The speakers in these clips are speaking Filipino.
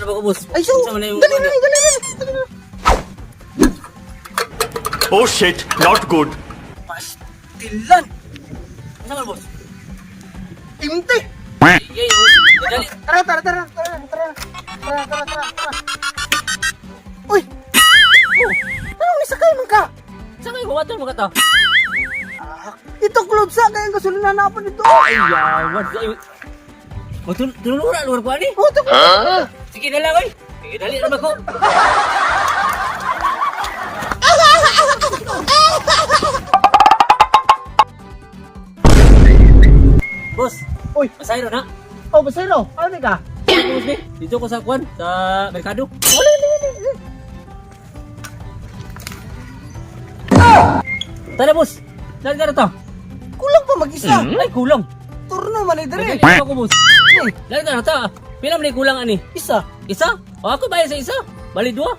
na ba ko, boss? Ay, so, Sama na yung dali na. Oh shit, not good. Pastilan. Sama na, boss? Imti. Yay, dali. Tara. Uy! Oh, anong nisakay man ka? Sama yung buwatan mo ka to. Ito clothes sa kaya gasolina na pa nito. Ay, yawan. Matulura, luar ko, ani? Oh, ito. Sige na lang, oy. Sige, dali na ba ko? Boss, Uy, masayro na. oh, basero. Ano ka? Boss, be. Dito ko sa kwan, sa merkado. Wala. Tara, boss. Dali na to. Kulang pa mag-isa. Ay, kulang. Turno man ay Dali dire. na ako, boss. Dali na to. Pila man yung kulang, ani? Isa. Isa? O ako bayad sa isa. Bali dua.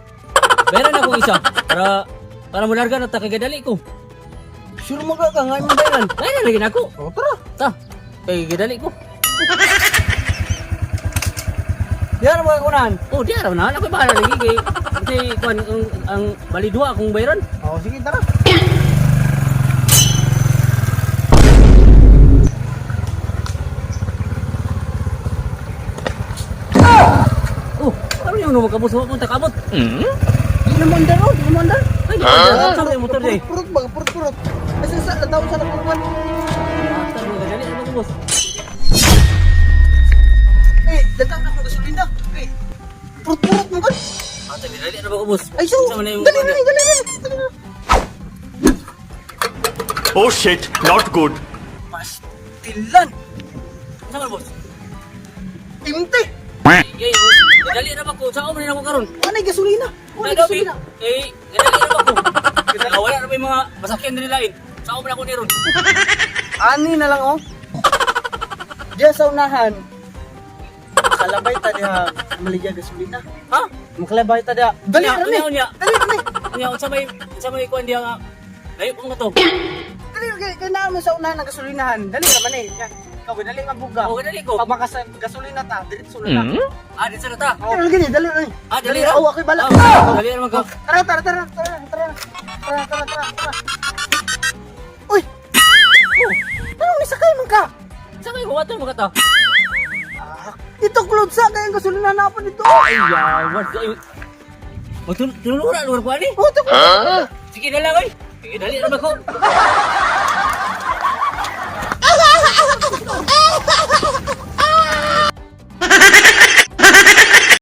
Bayaran na akong isa. Para mularga na takigadali ko. Sure mo ka nga yung bayaran. Bayaran lagi na ako. Oh, tara. Ta, kay gadali ko. Diyan mo kunan. Oh, di araw na. Ako bahala lagi kay kasi kuan ang bali dua akong bayaran. Oh, sige, tara. Oh, ano yung numang kabos mo punta kabot? Di naman dar, oh, di naman dar. Ay, sama yung motor deh. Purut. Kasi sa daw sa nakukuan. After mo gadali ano ko boss? Dagang ako gasolina. Purut mo kan. After gadali ano ba ko boss? Ay, so, Sama na yung dali na. Oh shit, not good. Pastilan. Sama boss. Imti. Yay, gadali na ba ko? Saan mo rin ako karon? Wala gasolina. Wala Nagabi. gasolina. Eh, gadali na ba ko? Kasi wala na ba yung mga masakyan din nila eh. Saan mo na ako niron? Ani na lang oh. Diyan sa unahan. Kalabay ta diha maligya gasolina. Ha? Makalabay ta diha. Dali Unya, na unya. Dali. Unya, sa may kuan diya nga. Layo ko nga to. Dali kay na mo sa unahan ng gasolinahan. Dali naman eh. Yan. Ikaw dali mabuga. Oh, gadali ko. Pag makas gasolina ta, diretso na. Ah, di sana ta. Oh, dali na. Ah, dali na. Oh, okay bala. Dali naman ko. Tara. Uy! Oh, anong nisakay man ka? Sa may buwatan mo ka to. Ito clothes sa kaya gasolina na pa nito. Ay, yawan. Matulura, luar ko, ani? Oh, ito. Sige na lang, oy. Sige, dali na ba ko?